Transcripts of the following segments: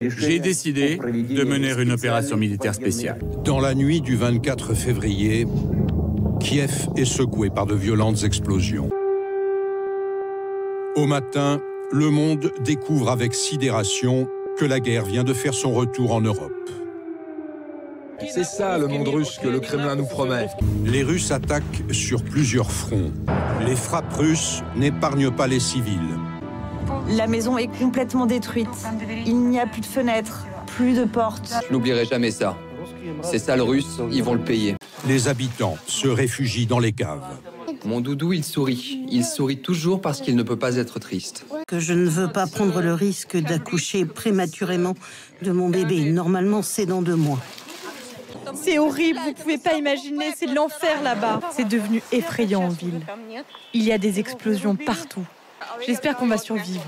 J'ai décidé de mener une opération militaire spéciale. Dans la nuit du 24 février, Kiev est secoué par de violentes explosions. Au matin, le monde découvre avec sidération que la guerre vient de faire son retour en Europe. C'est ça le monde russe que le Kremlin nous promet. Les Russes attaquent sur plusieurs fronts. Les frappes russes n'épargnent pas les civils. La maison est complètement détruite. Il n'y a plus de fenêtres, plus de portes. Je n'oublierai jamais ça. Ces sales Russes, ils vont le payer. Les habitants se réfugient dans les caves. Mon doudou, il sourit. Il sourit toujours parce qu'il ne peut pas être triste. Que je ne veux pas prendre le risque d'accoucher prématurément de mon bébé. Normalement, c'est dans 2 mois. C'est horrible, vous pouvez pas imaginer, c'est de l'enfer là-bas. C'est devenu effrayant en ville. Il y a des explosions partout. J'espère qu'on va survivre.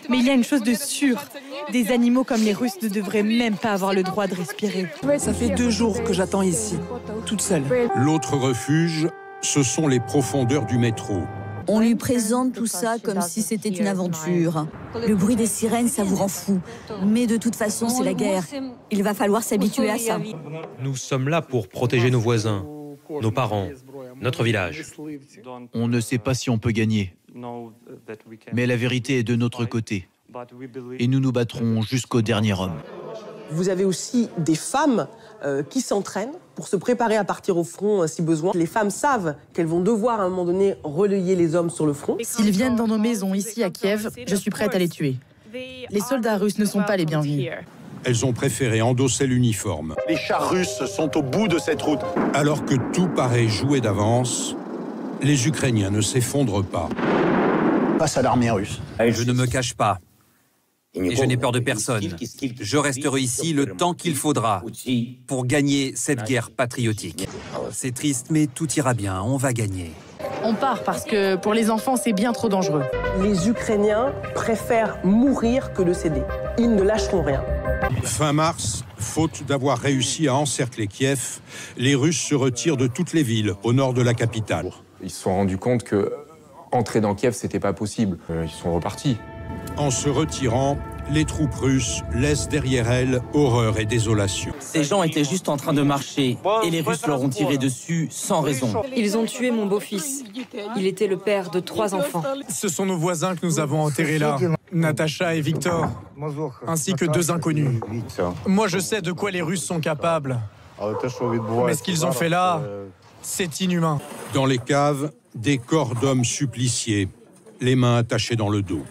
Mais il y a une chose de sûre. Des animaux comme les Russes ne devraient même pas avoir le droit de respirer. Ça fait 2 jours que j'attends ici, toute seule. L'autre refuge, ce sont les profondeurs du métro. On lui présente tout ça comme si c'était une aventure. Le bruit des sirènes, ça vous rend fou. Mais de toute façon, c'est la guerre. Il va falloir s'habituer à ça. Nous sommes là pour protéger nos voisins, nos parents, notre village. On ne sait pas si on peut gagner. Mais la vérité est de notre côté. Et nous nous battrons jusqu'au dernier homme. Vous avez aussi des femmes qui s'entraînent pour se préparer à partir au front si besoin. Les femmes savent qu'elles vont devoir à un moment donné relayer les hommes sur le front. S'ils viennent dans nos maisons ici à Kiev, je suis prête à les tuer. Les soldats russes ne sont pas les bienvenus. Elles ont préféré endosser l'uniforme. Les chars russes sont au bout de cette route. Alors que tout paraît joué d'avance, les Ukrainiens ne s'effondrent pas. Face à l'armée russe. Je ne me cache pas. Et je n'ai peur de personne. Je resterai ici le temps qu'il faudra pour gagner cette guerre patriotique. C'est triste, mais tout ira bien, on va gagner. On part parce que pour les enfants, c'est bien trop dangereux. Les Ukrainiens préfèrent mourir que de céder. Ils ne lâcheront rien. Fin mars, faute d'avoir réussi à encercler Kiev, les Russes se retirent de toutes les villes au nord de la capitale. Ils se sont rendus compte que entrer dans Kiev, c'était pas possible. Ils sont repartis. En se retirant, les troupes russes laissent derrière elles horreur et désolation. Ces gens étaient juste en train de marcher et les Russes leur ont tiré dessus sans raison. Ils ont tué mon beau-fils. Il était le père de 3 enfants. Ce sont nos voisins que nous avons enterrés là, Natacha et Victor, ainsi que 2 inconnus. Moi, je sais de quoi les Russes sont capables. Mais ce qu'ils ont fait là, c'est inhumain. Dans les caves, des corps d'hommes suppliciés, les mains attachées dans le dos.